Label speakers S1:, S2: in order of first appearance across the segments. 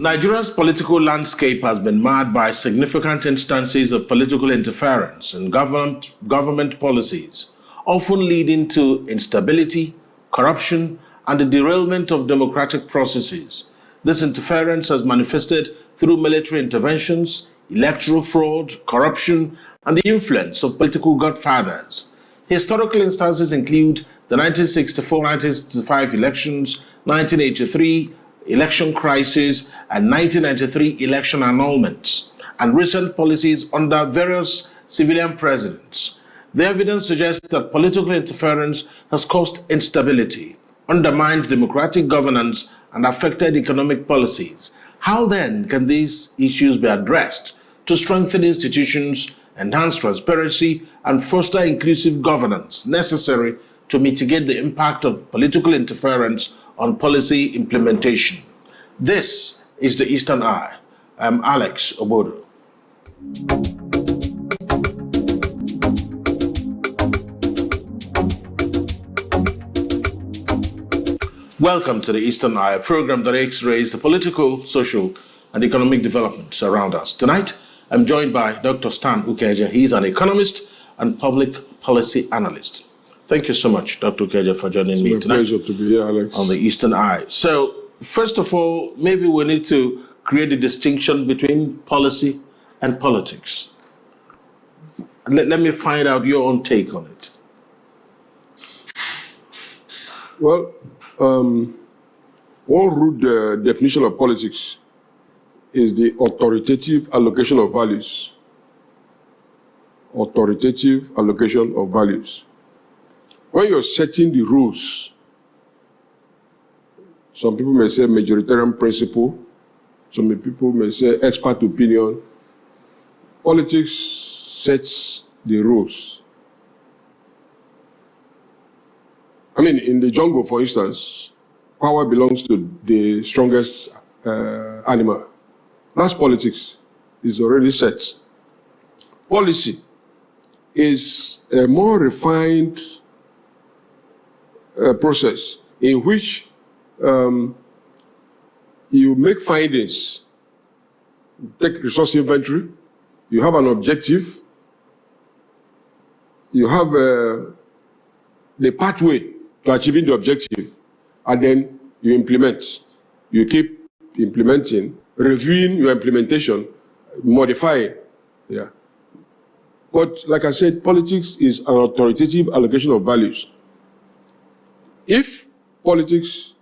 S1: Nigeria's political landscape has been marred by significant instances of political interference in government policies, often leading to instability, corruption, and the derailment of democratic processes. This interference has manifested through military interventions, electoral fraud, corruption, and the influence of political godfathers. Historical instances include the 1964-1965 elections, 1983 election crisis, and 1993 election annulments, and recent policies under various civilian presidents. The evidence suggests that political interference has caused instability, undermined democratic governance, and affected economic policies. How then can these issues be addressed to strengthen institutions, enhance transparency, and foster inclusive governance necessary to mitigate the impact of political interference on policy implementation? This is the Eastern Eye. I'm Alex Obodo. Welcome to the Eastern Eye, a program that X-rays the political, social, and economic developments around us. Tonight, I'm joined by Dr. Stan Ukeja. He's an economist and public policy analyst. Thank you so much, Dr. Ukeja, for joining me tonight.
S2: It's a pleasure to be here, Alex.
S1: On the Eastern Eye. So, first of all, maybe we need to create a distinction between policy and politics. Let me find out your own take on it.
S2: Well, one rude definition of politics is the authoritative allocation of values. Authoritative allocation of values. When you're setting the rules, some people may say majoritarian principle, some people may say expert opinion. Politics sets the rules. I mean, in the jungle, for instance, power belongs to the strongest animal. That's politics. It's already set. Policy is a more refined process in which you make findings, take resource inventory, you have an objective, you have the pathway to achieving the objective, and then you implement. You keep implementing, reviewing your implementation, modifying. Yeah. But like I said, politics is an authoritative allocation of values. If politics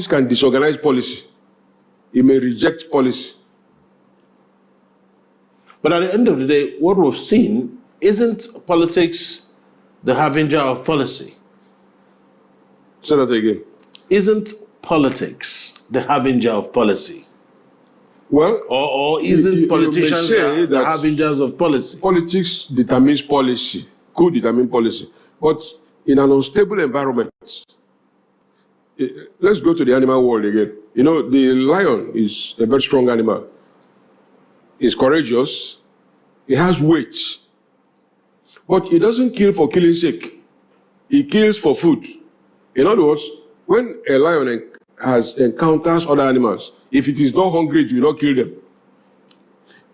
S2: can disorganize policy, it may reject policy.
S1: But at the end of the day, what we've seen, isn't politics the harbinger of policy?
S2: Say that again.
S1: Isn't politics the harbinger of policy?
S2: Well,
S1: or isn't politicians the harbingers of policy?
S2: Politics determines policy, could determine policy. But in an unstable environment, let's go to the animal world again. You know, the lion is a very strong animal. It's courageous. It has weight. But it doesn't kill for killing's sake. It kills for food. In other words, when a lion encounters other animals, if it is not hungry, it will not kill them.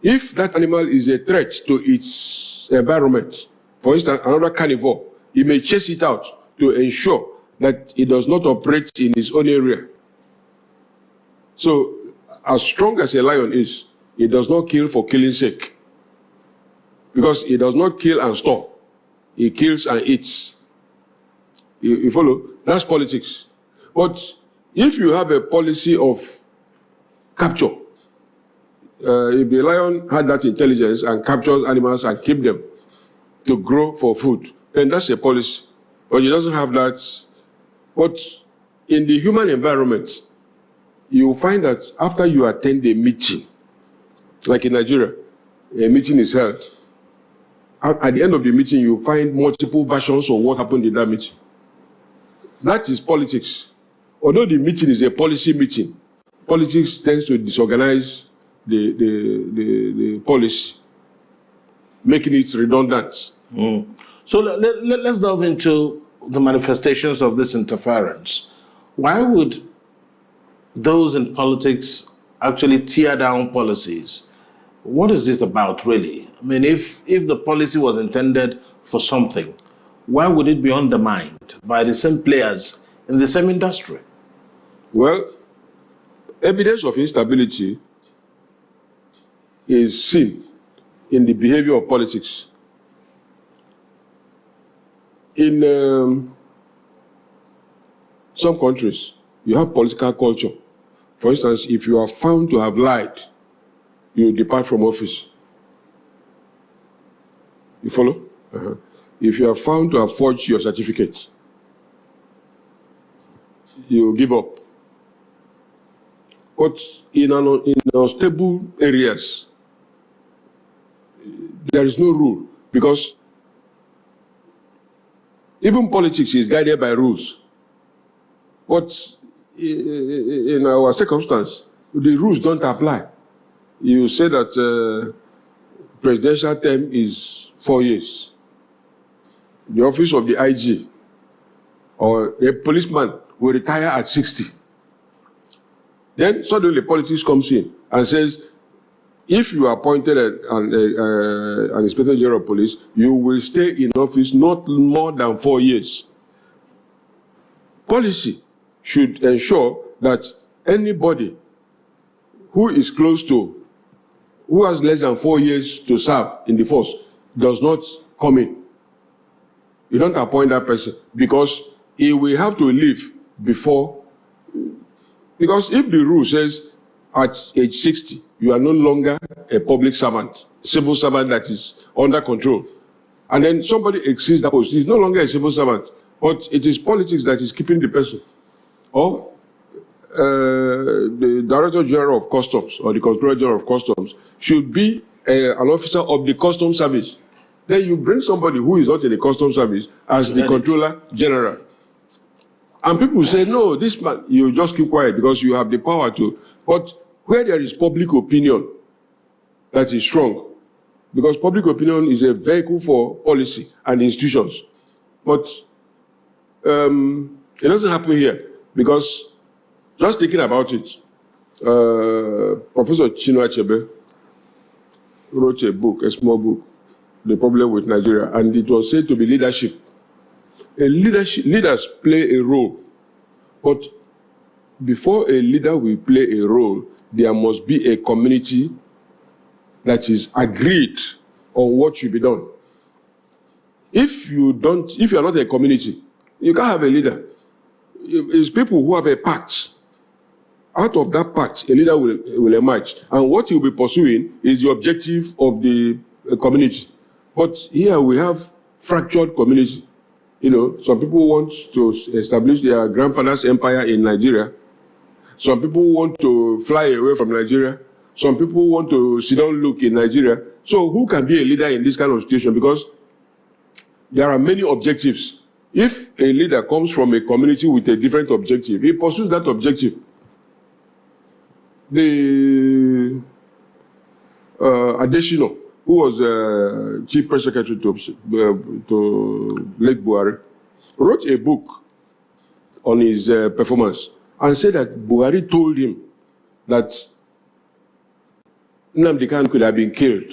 S2: If that animal is a threat to its environment, for instance, another carnivore, it may chase it out to ensure that it does not operate in its own area. So, as strong as a lion is, it does not kill for killing's sake. Because it does not kill and store. It kills and eats. You follow? That's politics. But if you have a policy of capture, if the lion had that intelligence and captures animals and keep them to grow for food, then that's a policy. But it doesn't have that. But in the human environment, you find that after you attend a meeting, like in Nigeria, a meeting is held. At the end of the meeting, you find multiple versions of what happened in that meeting. That is politics. Although the meeting is a policy meeting, politics tends to disorganize the policy, making it redundant.
S1: So let's delve into the manifestations of this interference. Why would those in politics actually tear down policies. What is this about, really? I mean, if the policy was intended for something, why would it be undermined by the same players in the same industry?
S2: Well, evidence of instability is seen in the behavior of politics. In some countries, you have political culture. For instance, if you are found to have lied, you depart from office. You follow? If you are found to have forged your certificates, you give up. But in unstable areas, there is no rule, because even politics is guided by rules. But in our circumstance, the rules don't apply. You say that presidential term is 4 years. The office of the IG or a policeman will retire at 60. Then suddenly politics comes in and says, if you are appointed an Inspector General of Police, you will stay in office not more than 4 years. Policy should ensure that anybody who is close to, who has less than 4 years to serve in the force, does not come in. You don't appoint that person, because he will have to leave before. Because if the rule says at age 60, you are no longer a public servant, civil servant that is under control, and then somebody exceeds that post, he's no longer a civil servant, but it is politics that is keeping the person. Or the Director General of Customs or the Controller General of Customs should be an officer of the Customs Service. Then you bring somebody who is not in the Customs Service as the Controller General. And people say, no, this man, you just keep quiet because you have the power to. But where there is public opinion that is strong, because public opinion is a vehicle for policy and institutions. But it doesn't happen here, because just thinking about it, Professor Chinua Achebe wrote a book, a small book, The Problem with Nigeria, and it was said to be leadership. Leaders play a role, but before a leader will play a role, there must be a community that is agreed on what should be done. If you are not a community, you can't have a leader. It's people who have a pact. Out of that pact, a leader will emerge, and what he will be pursuing is the objective of the community. But here we have fractured community. You know, some people want to establish their grandfather's empire in Nigeria. Some people want to fly away from Nigeria. Some people want to sit down look in Nigeria. So who can be a leader in this kind of situation? Because there are many objectives. If a leader comes from a community with a different objective, he pursues that objective. The Adesina, who was Chief Press Secretary to Late Buhari, wrote a book on his performance and said that Buhari told him that Nnamdi Kanu could have been killed,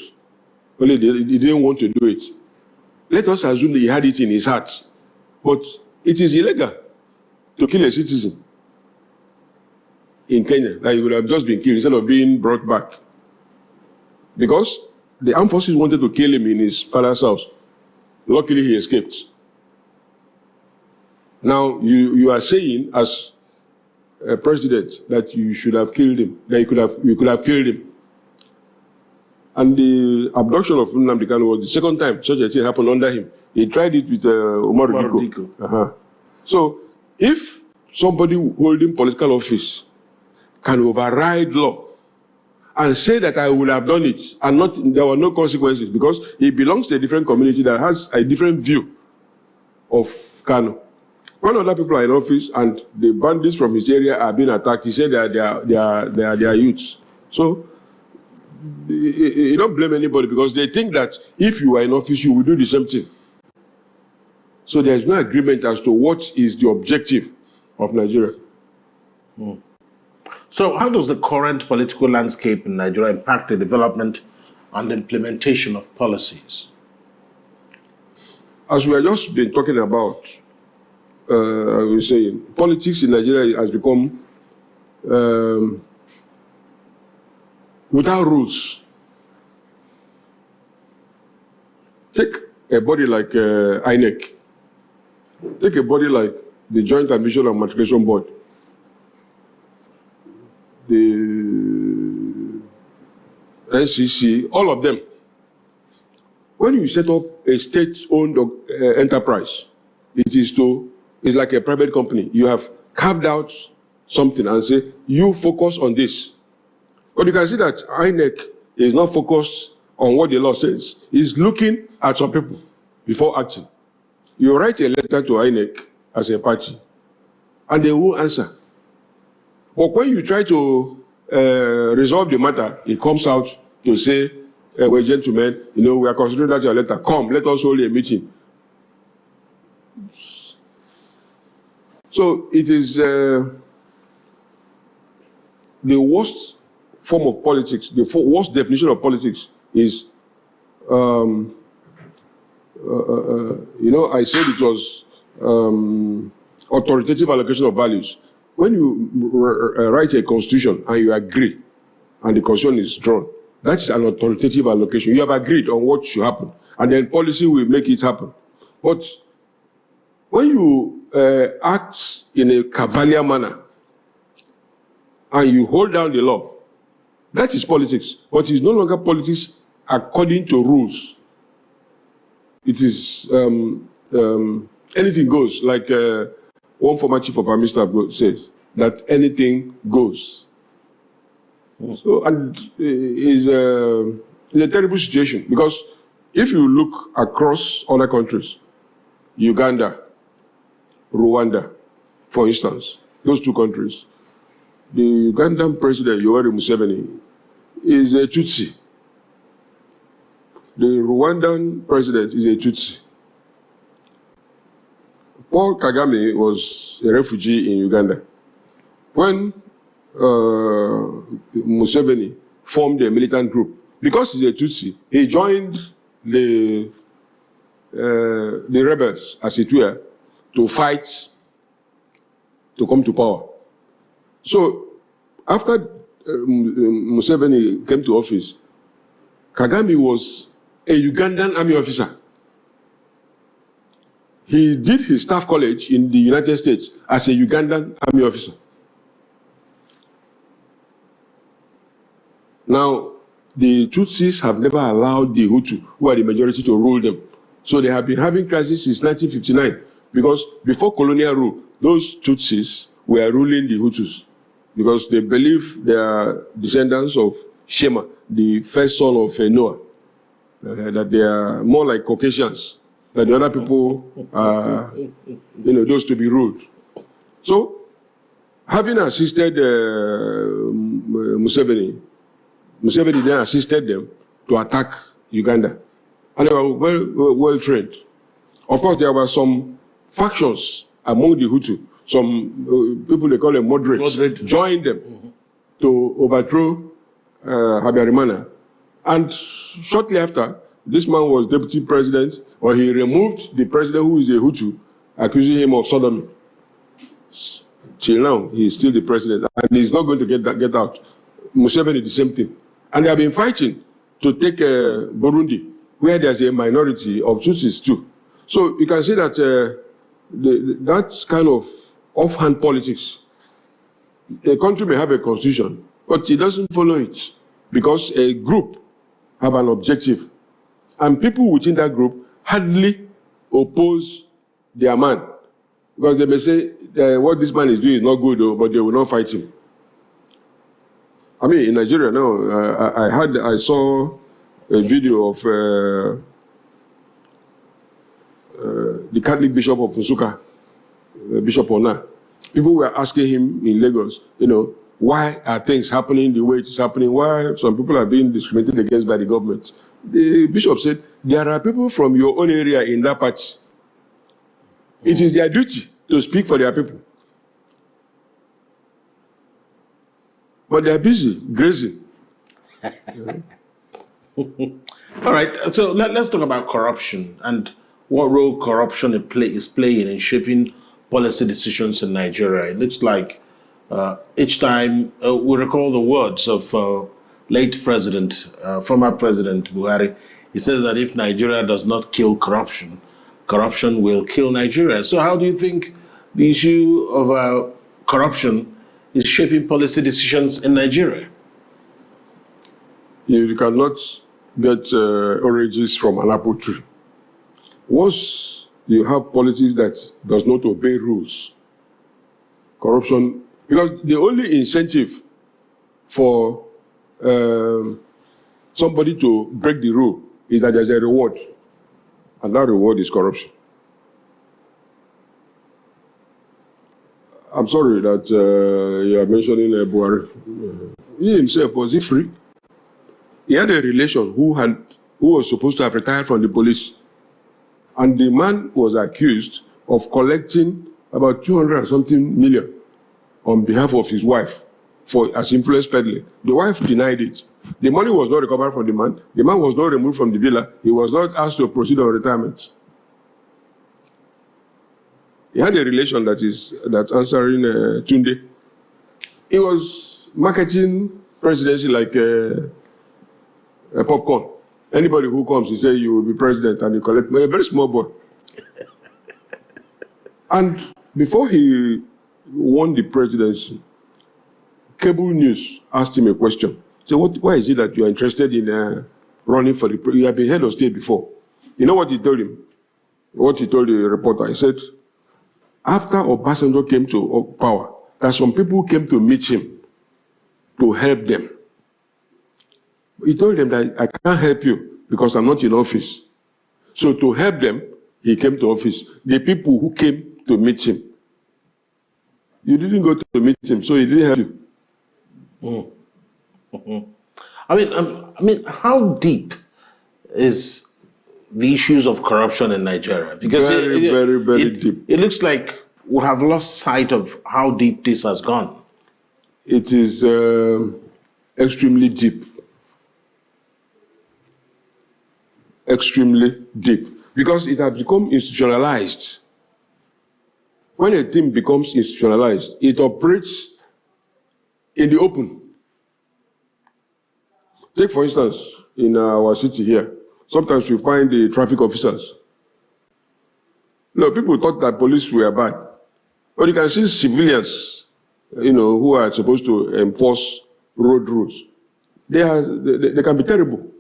S2: only he didn't want to do it. Let us assume that he had it in his heart, but it is illegal to kill a citizen in Kenya, that he would have just been killed instead of being brought back. Because the armed forces wanted to kill him in his father's house. Luckily, he escaped. Now, you are saying, as a president, that you should have killed him, that you could have killed him. And the abduction of Nnamdi Kanu was the second time such a thing happened under him. He tried it with Umar Diko. So, if somebody holding political office can override law and say that I would have done it, and there were no consequences, because he belongs to a different community that has a different view of Kanu. When other people are in office and the bandits from his area are being attacked, he said that they are youths. So you don't blame anybody, because they think that if you are in office, you will do the same thing. So there is no agreement as to what is the objective of Nigeria.
S1: So how does the current political landscape in Nigeria impact the development and implementation of policies?
S2: As we have just been talking about, I was saying, politics in Nigeria has become without rules. Take a body like INEC. Take a body like the Joint Admission and Matriculation Board. The NCC, all of them. When you set up a state-owned enterprise, it's like a private company. You have carved out something and say, you focus on this. But you can see that INEC is not focused on what the law says. It's looking at some people before acting. You write a letter to INEC as a party, and they won't answer. But when you try to resolve the matter, it comes out to say, well, gentlemen, we are considering that your letter. Come, let us hold a meeting. So it is the worst form of politics, the worst definition of politics is, I said it was authoritative allocation of values. When you write a constitution and you agree, and the constitution is drawn, that is an authoritative allocation. You have agreed on what should happen, and then policy will make it happen. But when you act in a cavalier manner, and you hold down the law, that is politics. But it is no longer politics according to rules. It is anything goes, like one former chief of army staff says, that anything goes. So, and it's a terrible situation, because if you look across other countries, Uganda, Rwanda, for instance, those two countries, the Ugandan president, Yoweri Museveni, is a Tutsi. The Rwandan president is a Tutsi. Paul Kagame was a refugee in Uganda. When Museveni formed a militant group, because he's a Tutsi, he joined the rebels, as it were, to fight to come to power. So after Museveni came to office, Kagame was a Ugandan army officer. He did his staff college in the United States as a Ugandan army officer. Now, the Tutsis have never allowed the Hutu, who are the majority, to rule them. So they have been having crisis since 1959, because before colonial rule, those Tutsis were ruling the Hutus, because they believe they are descendants of Shema, the first son of Noah, that they are more like Caucasians, that the other people are, those to be ruled. So, having assisted Museveni then assisted them to attack Uganda. And they were well trained. Of course, there were some factions among the Hutu, some people they call them moderates, joined them to overthrow Habyarimana. And shortly after, this man was deputy president, or he removed the president who is a Hutu, accusing him of sodomy. Till now, he is still the president, and he's not going to get out. Museveni, the same thing. And they have been fighting to take Burundi, where there's a minority of Tutsis too. So you can see that that kind of offhand politics, a country may have a constitution, but it doesn't follow it, because a group have an objective. And people within that group hardly oppose their man, because they may say what this man is doing is not good, but they will not fight him. I mean, in Nigeria now, I saw a video of the Catholic Bishop of Nsukka, Bishop Ona. People were asking him in Lagos, why are things happening the way it's happening? Why some people are being discriminated against by the government? The bishop said, there are people from your own area in that party. It is their duty to speak for their people. but they are busy grazing.
S1: All right, so let's talk about corruption and what role corruption is playing in shaping policy decisions in Nigeria. It looks like each time we recall the words of late former President Buhari. He says that if Nigeria does not kill corruption, corruption will kill Nigeria. So how do you think the issue of corruption is shaping policy decisions in Nigeria?
S2: You cannot get oranges from an apple tree. Once you have politics that does not obey rules, corruption, because the only incentive for somebody to break the rule is that there's a reward, and that reward is corruption. I'm sorry that you are mentioning Buhari. He himself, was he free? He had a relation who was supposed to have retired from the police, and the man was accused of collecting about 200 and something million on behalf of his wife as influence peddling. The wife denied it. The money was not recovered from the man. The man was not removed from the villa. He was not asked to proceed on retirement. He had a relation that's answering Tunde. He was marketing presidency like a popcorn. Anybody who comes, he say you will be president, and you collect money. A very small boy. And before he won the presidency, cable news asked him a question. So why is it that you are interested in running for the president? You have been head of state before. You know what he told him? What he told the reporter? He said, after Obasanjo came to power, that some people came to meet him to help them. He told them that I can't help you because I'm not in office. So to help them, he came to office. The people who came to meet him, you didn't go to meet him, so he didn't help you.
S1: Mm-hmm. I mean, how deep is the issues of corruption in Nigeria? Because
S2: very deep.
S1: It looks like we have lost sight of how deep this has gone.
S2: It is extremely deep. Extremely deep. Because it has become institutionalized. When a team becomes institutionalized, it operates in the open. Take, for instance, in our city here, sometimes we find the traffic officers. People thought that police were bad. But you can see civilians, who are supposed to enforce road rules. They can be terrible.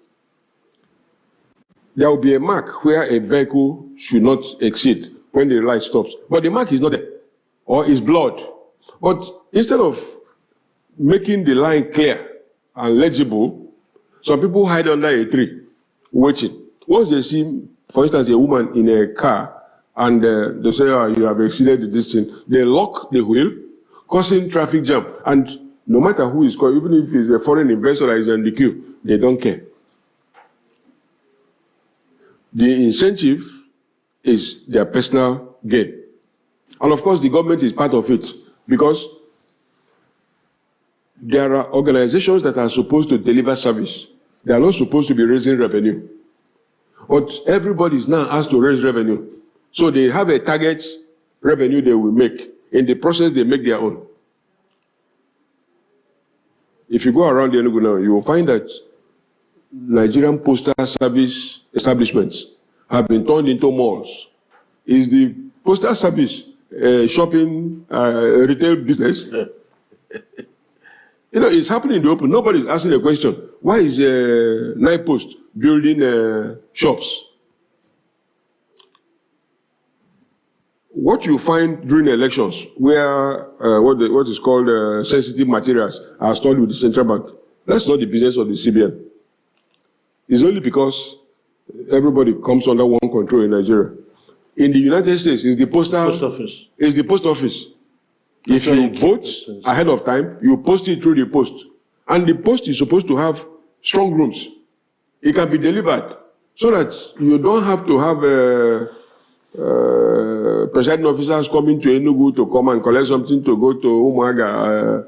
S2: There will be a mark where a vehicle should not exceed when the light stops. But the mark is not there, or is blurred. But instead of making the line clear and legible, some people hide under a tree, waiting. Once they see, for instance, a woman in a car, and they say, you have exceeded the distance, they lock the wheel, causing traffic jam. And no matter who is called, even if it's a foreign investor that is in the queue, they don't care. The incentive is their personal gain. And of course, the government is part of it, because there are organizations that are supposed to deliver service. They are not supposed to be raising revenue. But everybody is now asked to raise revenue. So they have a target revenue they will make. In the process, they make their own. If you go around the Enugu now, you will find that Nigerian postal service establishments have been turned into malls. Is the postal service shopping retail business? It's happening in the open. Nobody is asking a question. Why is Nine Post building shops? What you find during elections, where what is called sensitive materials are stored with the central bank, that's not the business of the CBN. It's only because everybody comes under one control in Nigeria. In the United States, it's the post office. It's the post office. If you vote ahead of time, you post it through the post. And the post is supposed to have strong rooms. It can be delivered so that you don't have to have presiding officers coming to Enugu to come and collect something to go to Umuaga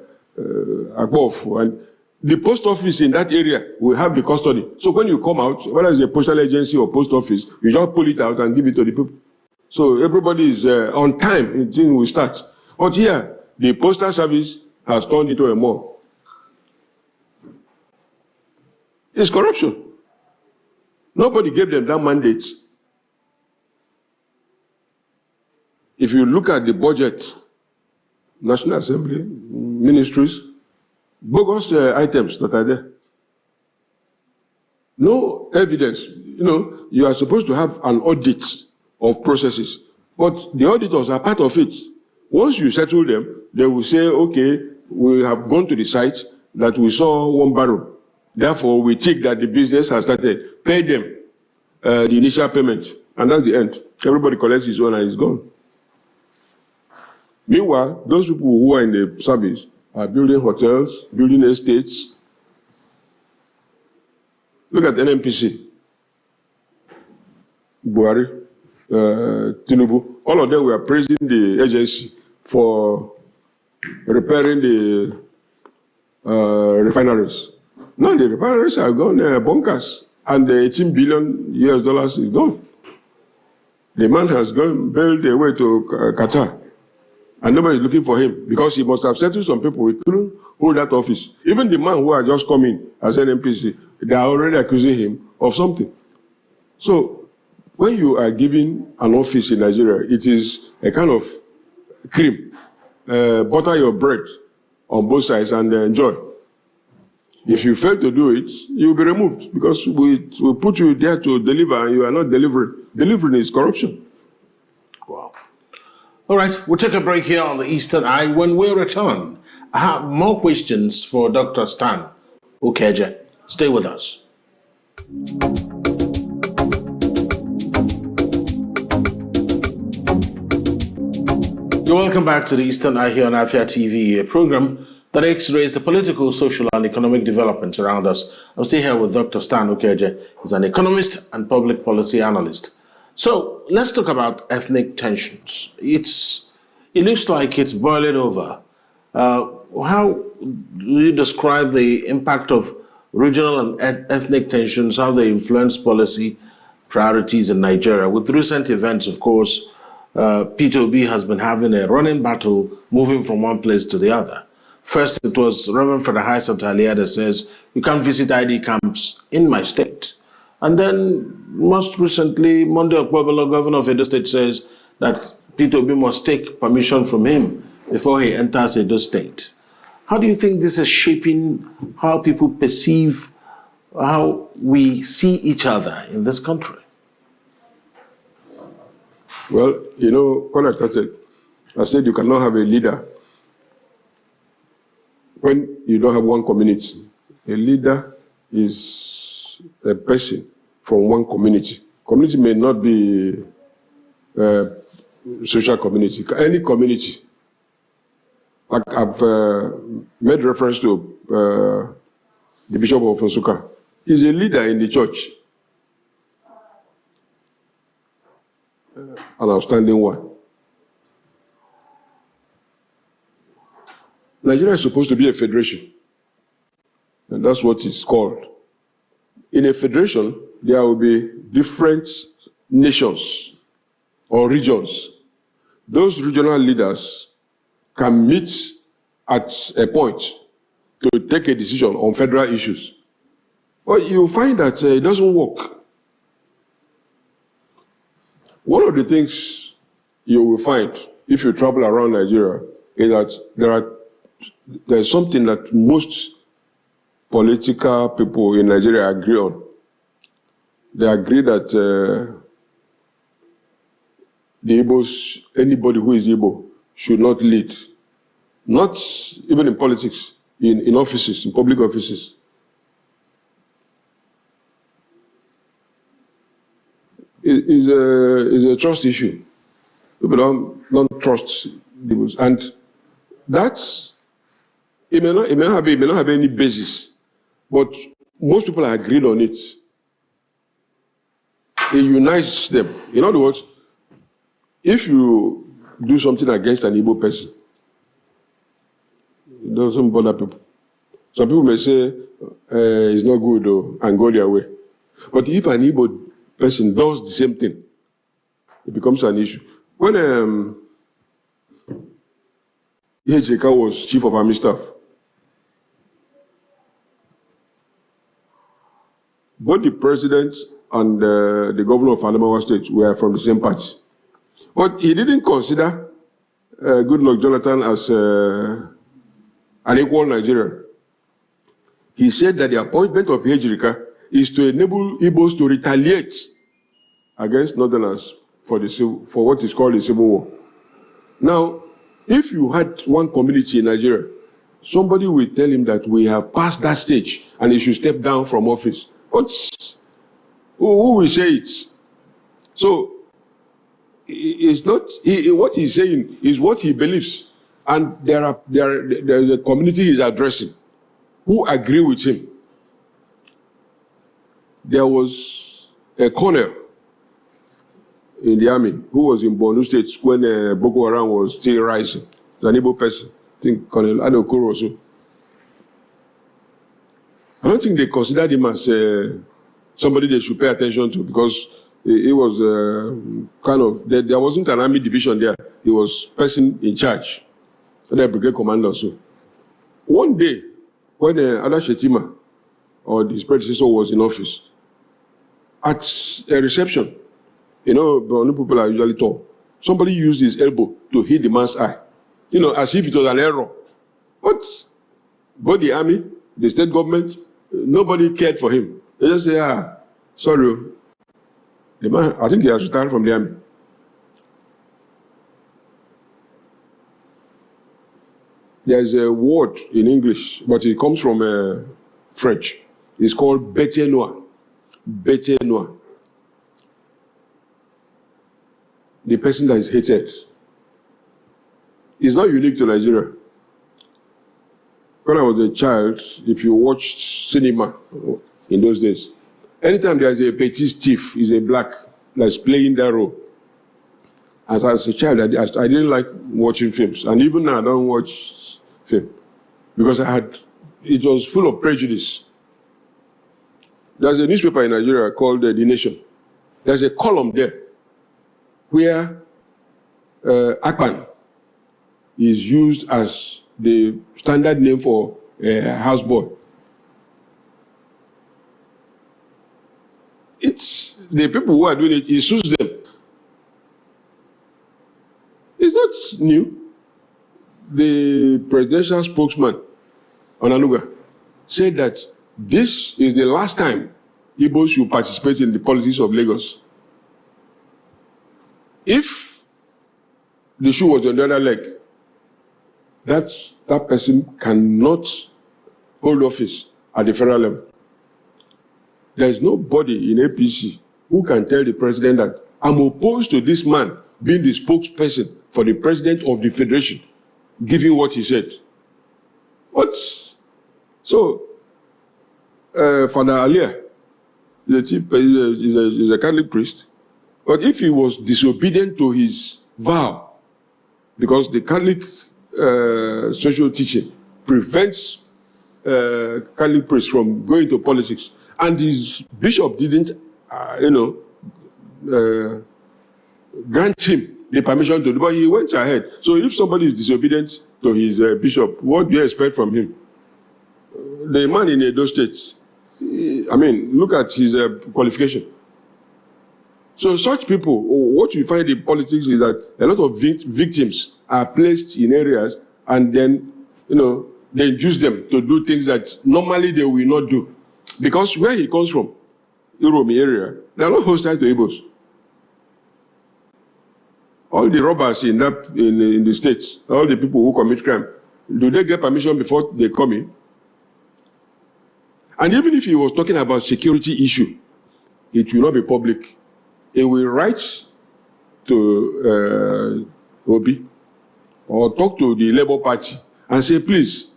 S2: above. And the post office in that area will have the custody. So when you come out, whether it's a postal agency or post office, you just pull it out and give it to the people. So everybody is on time, the thing will start. But here, the postal service has turned into a mall. It's corruption. Nobody gave them that mandate. If you look at the budget, National Assembly, ministries, bogus items that are there. No evidence. You know, you are supposed to have an audit of processes, but the auditors are part of it. Once you settle them, they will say, okay, we have gone to the site that we saw one barrel. Therefore, we think that the business has started. Pay them the initial payment, and that's the end. Everybody collects his own and it's gone. Meanwhile, those people who are in the service are building hotels, building estates. Look at NNPC, Buhari, Tinubu. All of them were praising the agency for repairing the refineries. Now the refineries are gone bonkers, and the $18 billion is gone. The man has gone bailed away to Qatar. And nobody is looking for him because he must have settled some people. He couldn't hold that office. Even the man who had just come in as an NPC, they are already accusing him of something. So when you are given an office in Nigeria, it is a kind of cream. Butter your bread on both sides and enjoy. If you fail to do it, you will be removed because we put you there to deliver and you are not delivering. Delivering is corruption.
S1: Wow. All right, we'll take a break here on the Eastern Eye. When we return, I have more questions for Dr. Stan Okeje. Stay with us. You're welcome back to the Eastern Eye here on AFIA TV, a program that X-rays the political, social, and economic developments around us. I'm still here with Dr. Stan Okeje. He's an economist and public policy analyst. So let's talk about ethnic tensions. It looks like it's boiling over. How do you describe the impact of regional and ethnic tensions, how they influence policy priorities in Nigeria? With recent events, of course, Peter Obi has been having a running battle moving from one place to the other. First, it was Reverend Father Hyacinth Alia that says, you can't visit ID camps in my state. And then, most recently, Monday Okpebolo, governor of Edo State, says that Peter Obi must take permission from him before he enters Edo State. How do you think this is shaping how people perceive how we see each other in this country?
S2: Well, you know, when I said you cannot have a leader when you don't have one community. A leader is a person from one community. Community may not be social community, any community. Like I've made reference to the Bishop of Nsukka. He's a leader in the church. An outstanding one. Nigeria is supposed to be a federation. And that's what it's called. In a federation, there will be different nations or regions. Those regional leaders can meet at a point to take a decision on federal issues. But you find that it doesn't work. One of the things you will find if you travel around Nigeria is that there's something that most political people in Nigeria agree on. They agree that the Igbos, anybody who is Igbo, should not lead. Not even in politics, in offices, in public offices. It is a trust issue. People don't trust the Igbos. And that's, it may not have any basis, but most people are agreed on it. It unites them. In other words, if you do something against an Igbo person, doesn't bother people. Some people may say it's not good though, and go their way. But if an Igbo person does the same thing, it becomes an issue. When Ihejika was chief of army staff, both the president and the governor of Adamawa State were from the same party. But he didn't consider Goodluck Jonathan as an equal Nigerian. He said that the appointment of Ihejika is to enable Igbos to retaliate against Northerners for what is called a civil war. Now, if you had one community in Nigeria, somebody will tell him that we have passed that stage and he should step down from office. Who will say it? So, it's not, what he's saying is what he believes. And there are the community he's addressing who agree with him. There was a colonel in the army who was in Borno State when Boko Haram was still rising. It's an Igbo person, I think Colonel Adokoro also. I don't think they considered him as somebody they should pay attention to, because he was kind of, there wasn't an army division there. He was person in charge, the brigade commander also. One day, when Ada Shetima or his predecessor was in office, at a reception, you know, Borno people are usually tall. Somebody used his elbow to hit the man's eye, you know, as if it was an error. But both the army, the state government, nobody cared for him. They just say, sorry, the man, I think he has retired from the army. There is a word in English, but it comes from French. It's called bête noire. Bête noire. The person that is hated. It's not unique to Nigeria. When I was a child, if you watched cinema in those days, anytime there is a petit thief, is a black that's playing that role. As a child, I didn't like watching films. And even now, I don't watch film. Because it was full of prejudice. There's a newspaper in Nigeria called The Nation. There's a column there where Akpan is used as the standard name for a houseboy. It's the people who are doing it suits them. It's not new. The presidential spokesman, Onanuga, said that this is the last time Igbos should participate in the politics of Lagos. If the shoe was on the other leg, that person cannot hold office at the federal level. There is nobody in APC who can tell the president that I'm opposed to this man being the spokesperson for the president of the federation, giving what he said. What? So, Father Alia is a Catholic priest, but if he was disobedient to his vow, because the Catholic social teaching prevents Catholic priests from going to politics, and his bishop didn't, grant him the permission to do, but he went ahead. So if somebody is disobedient to his bishop, what do you expect from him? The man in Edo State, I mean, look at his qualification. So such people, what you find in politics is that a lot of victims are placed in areas and then, they induce them to do things that normally they will not do. Because where he comes from, Uromi area, they are not hostile to Igbos. All the robbers in the states, all the people who commit crime, do they get permission before they come in? And even if he was talking about security issue, it will not be public. He will write to Obi or talk to the Labour Party and say, please,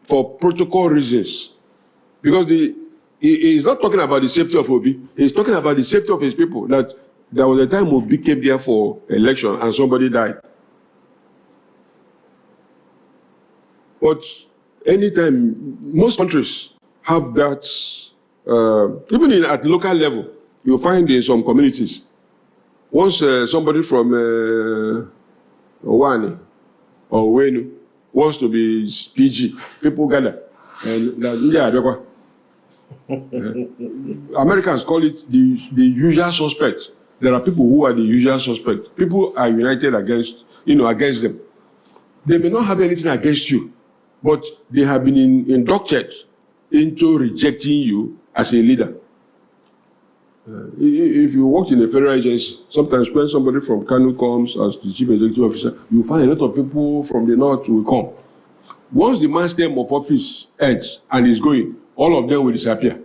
S2: for protocol reasons, because he is not talking about the safety of Obi, he's talking about the safety of his people, that there was a time Obi came there for election and somebody died. But anytime, most countries have that, even at local level, you find in some communities, once somebody from Owani or Wenu wants to be PG, people gather. And Americans call it the usual suspect. There are people who are the usual suspect. People are united against them. They may not have anything against you, but they have been inducted into rejecting you as a leader. If you worked in a federal agency, sometimes when somebody from Kanu comes as the chief executive officer, you find a lot of people from the north will come. Once the man's term of office ends and is going, all of them will disappear.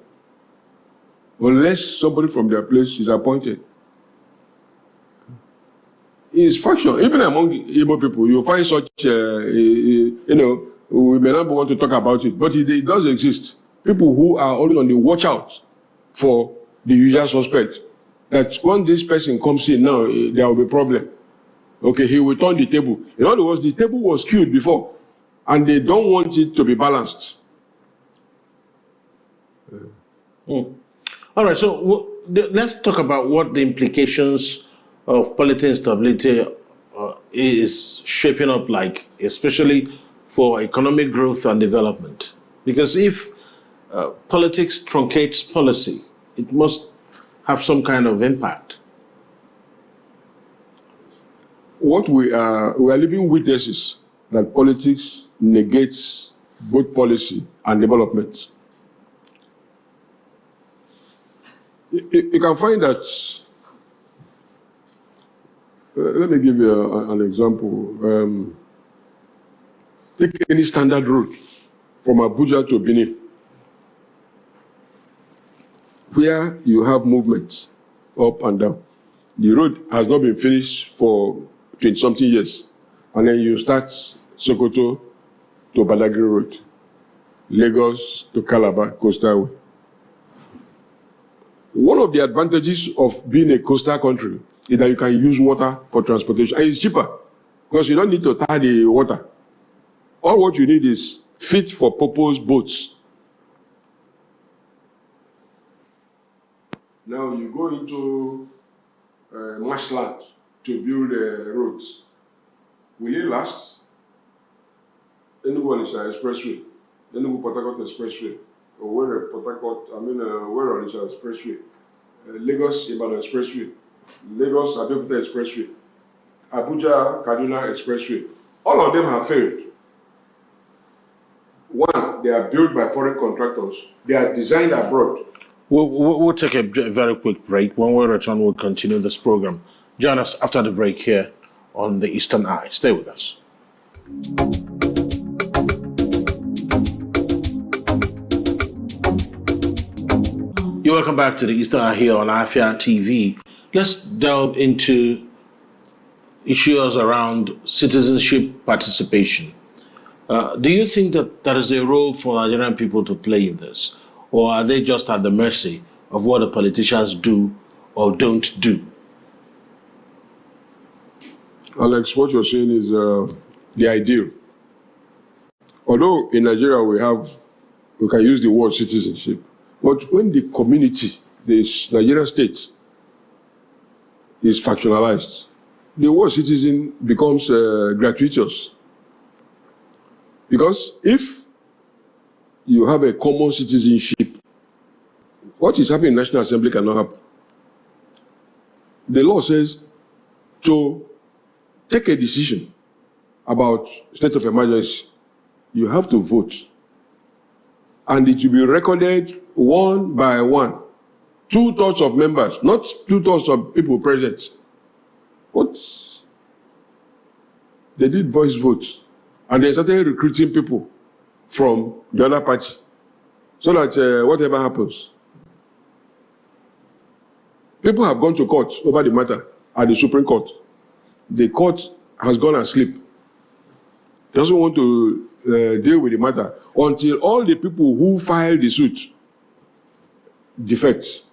S2: Unless somebody from their place is appointed. It's faction. Even among Igbo people, you find such, we may not want to talk about it, but it does exist. People who are always on the watch out for the usual suspect. That once this person comes in now, there will be a problem. Okay, he will turn the table. In other words, the table was skewed before, and they don't want it to be balanced.
S1: All right, so let's talk about what the implications of political instability is shaping up like, especially for economic growth and development. Because if politics truncates policy, it must have some kind of impact.
S2: What we are living witnesses that politics negates both policy and development. You can find that. Let me give you an example. Take any standard road from Abuja to Benin, where you have movement up and down. The road has not been finished for 20-something years. And then you start Sokoto to Badagry Road, Lagos to Calabar, Coastal Way. One of the advantages of being a coastal country is that you can use water for transportation. And it's cheaper because you don't need to tie the water. All what you need is fit for purpose boats. Now you go into marshland to build roads. Will it last? Enugu Onitsha Expressway, Enugu Port Harcourt Expressway, or where Onitsha Expressway, Lagos Ibadan Expressway, Lagos Abeokuta Expressway, Abuja Kaduna Expressway. All of them have failed. One, they are built by foreign contractors. They are designed abroad.
S1: We'll take a very quick break. When we return, we'll continue this program. Join us after the break here on the Eastern Eye. Stay with us. You're welcome back to the Eastern Eye here on AFIA TV. Let's delve into issues around citizenship participation. Do you think that there is a role for Nigerian people to play in this? Or are they just at the mercy of what the politicians do or don't do?
S2: Alex, what you're saying is the ideal. Although in Nigeria we can use the word citizenship, but when the community, this Nigerian state, is factionalized, the word citizen becomes gratuitous. Because if you have a common citizenship, what is happening in National Assembly cannot happen. The law says to take a decision about state of emergency, you have to vote. And it will be recorded one by one. 2/3 of members, not 2/3 of people present. But they did voice votes. And they started recruiting people from the other party. So that whatever happens. People have gone to court over the matter at the Supreme Court. The court has gone asleep. Doesn't want to deal with the matter until all the people who filed the suit defect.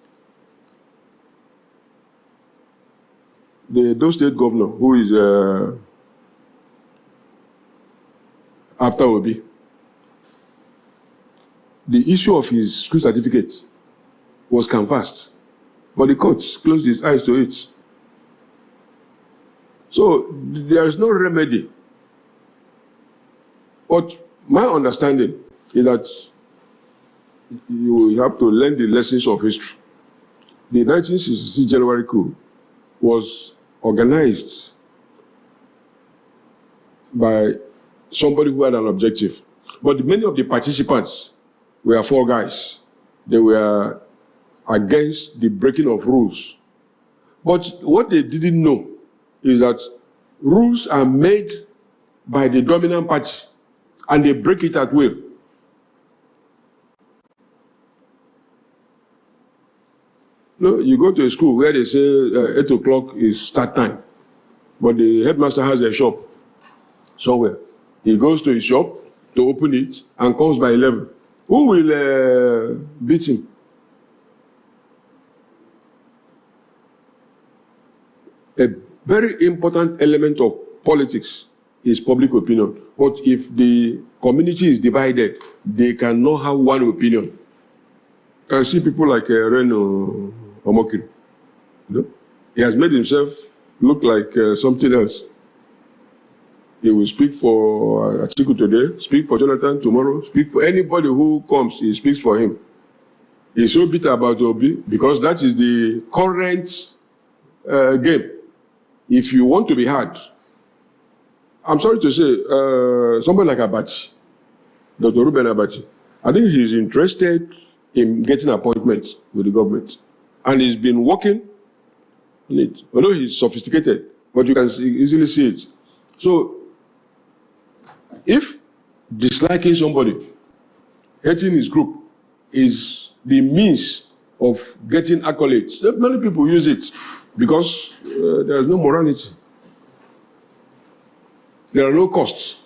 S2: The Edo State governor, who is after Obi, the issue of his school certificate was canvassed, but the courts closed his eyes to it. So there is no remedy. But my understanding is that you have to learn the lessons of history. The 1966 January coup was organized by somebody who had an objective. But many of the participants were four guys. They were against the breaking of rules. But what they didn't know is that rules are made by the dominant party and they break it at will. No, you go to a school where they say 8 o'clock is start time, but the headmaster has a shop somewhere. He goes to his shop to open it and comes by 11. Who will beat him? A very important element of politics is public opinion. But if the community is divided, they cannot have one opinion. You can see people like Reno Omokiri. You know? He has made himself look like something else. He will speak for Atiku today, speak for Jonathan tomorrow, speak for anybody who comes, he speaks for him. He's so bitter about Obi because that is the current game. If you want to be hard, I'm sorry to say, somebody like Abati, Dr. Ruben Abati, I think he's interested in getting appointments with the government. And he's been working on it. Although he's sophisticated, but you can easily see it. So, if disliking somebody, hating his group, is the means of getting accolades, many people use it because there is no morality. There are no costs.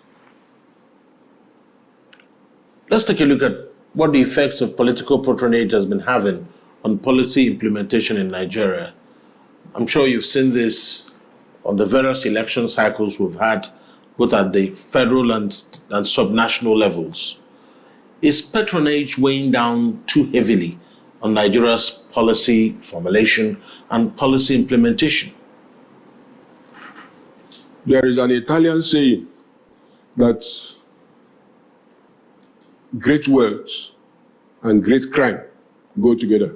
S1: Let's take a look at what the effects of political patronage has been having on policy implementation in Nigeria. I'm sure you've seen this on the various election cycles we've had, both at the federal and subnational levels. Is patronage weighing down too heavily on Nigeria's policy formulation and policy implementation?
S2: There is an Italian saying that great wealth and great crime go together.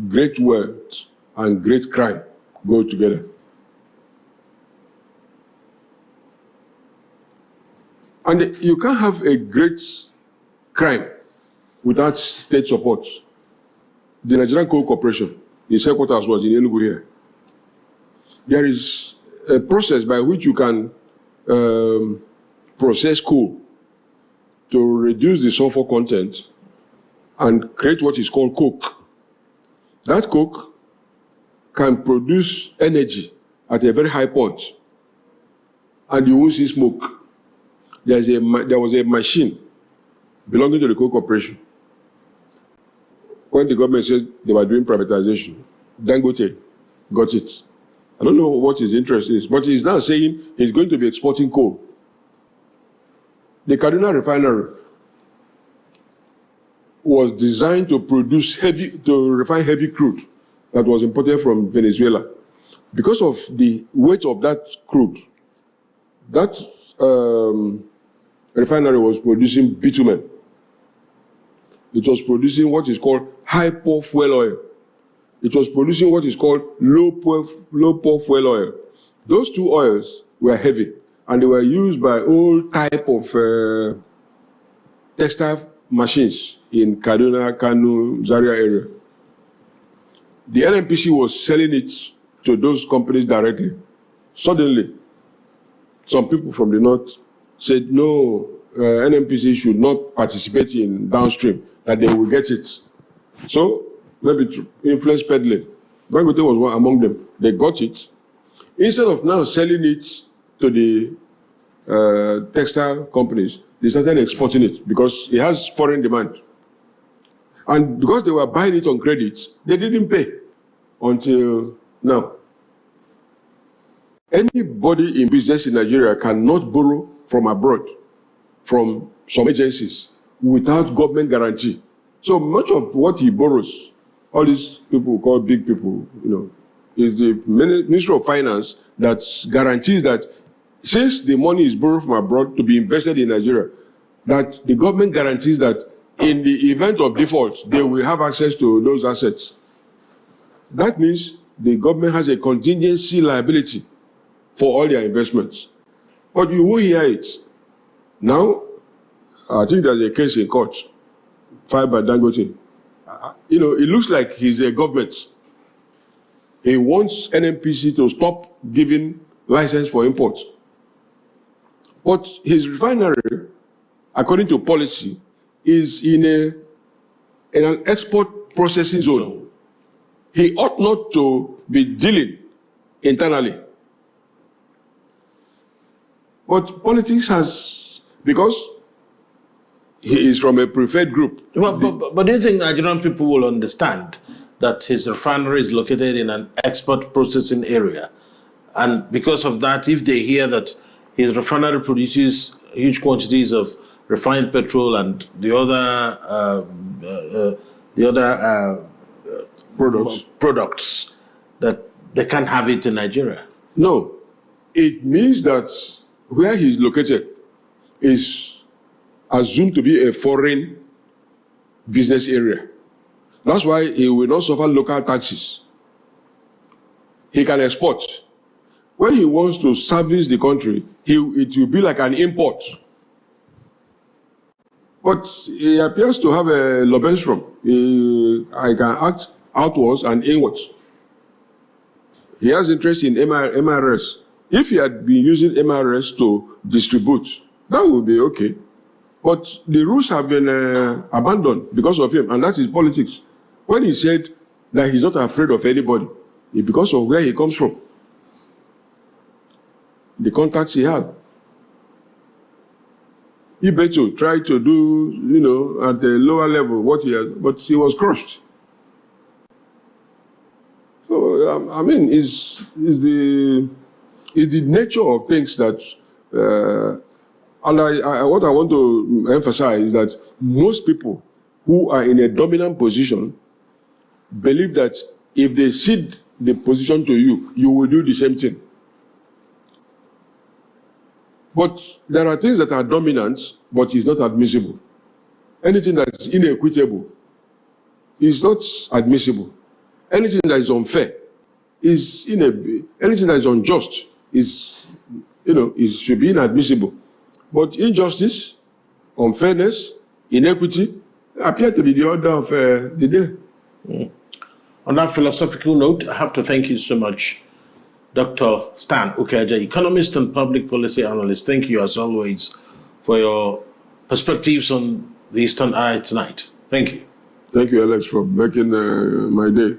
S2: Great wealth and great crime go together. And you can't have a great crime without state support. The Nigerian Coal Corporation, its headquarters was in Enugu here. There is a process by which you can process coal to reduce the sulfur content and create what is called coke. That coke can produce energy at a very high point, and you won't see smoke. There was a machine belonging to the Coal Corporation. When the government said they were doing privatization, Dangote got it. I don't know what his interest is, but he's now saying he's going to be exporting coal. The Kaduna refinery was designed to refine heavy crude that was imported from Venezuela. Because of the weight of that crude, that refinery was producing bitumen. It was producing what is called hyper fuel oil. It was producing what is called low poor fuel oil. Those two oils were heavy, and they were used by all type of textile machines in Kaduna, Kano, Zaria area. The NNPC was selling it to those companies directly. Suddenly, some people from the north said, no, NNPC should not participate in downstream, that they will get it. So, maybe influence peddling. Dangote was one among them. They got it. Instead of now selling it to the textile companies, they started exporting it because it has foreign demand. And because they were buying it on credit, they didn't pay until now. Anybody in business in Nigeria cannot borrow from abroad, from some agencies, without government guarantee. So much of what he borrows, all these people call big people, is the Ministry of Finance that guarantees that since the money is borrowed from abroad to be invested in Nigeria, that the government guarantees that in the event of default, they will have access to those assets. That means the government has a contingency liability for all their investments. But you won't hear it. Now, I think there's a case in court filed by Dangote. It looks like he's a government. He wants NNPC to stop giving license for import. But his refinery, according to policy, is in an export processing zone. He ought not to be dealing internally. But politics has, because he is from a preferred group.
S1: But do you think Nigerian people will understand that his refinery is located in an export processing area? And because of that, if they hear that his refinery produces huge quantities of refined petrol and the other products, that they can't have it in Nigeria?
S2: No. It means that where he's located is assumed to be a foreign business area. That's why he will not suffer local taxes. He can export. When he wants to service the country, it will be like an import. But he appears to have a lobestrum. I can act outwards and inwards. He has interest in MRS. If he had been using MRS to distribute, that would be okay. But the rules have been abandoned because of him, and that is politics. When he said that he's not afraid of anybody, it's because of where he comes from, the contacts he had. Ibeto tried to do, at the lower level what he has, but he was crushed. So, it's the nature of things that, and what I want to emphasize is that most people who are in a dominant position believe that if they cede the position to you, you will do the same thing. But there are things that are dominant, but is not admissible. Anything that is inequitable is not admissible. Anything that is unfair is anything that is unjust is, should be inadmissible. But injustice, unfairness, inequity appear to be the order of the day.
S1: On that philosophical note, I have to thank you so much, Dr. Stan Ukeja, economist and public policy analyst. Thank you, as always, for your perspectives on the Eastern Eye tonight. Thank you.
S2: Thank you, Alex, for making my day.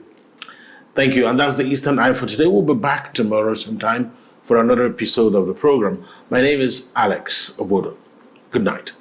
S1: Thank you. And that's the Eastern Eye for today. We'll be back tomorrow sometime for another episode of the program. My name is Alex Obodo. Good night.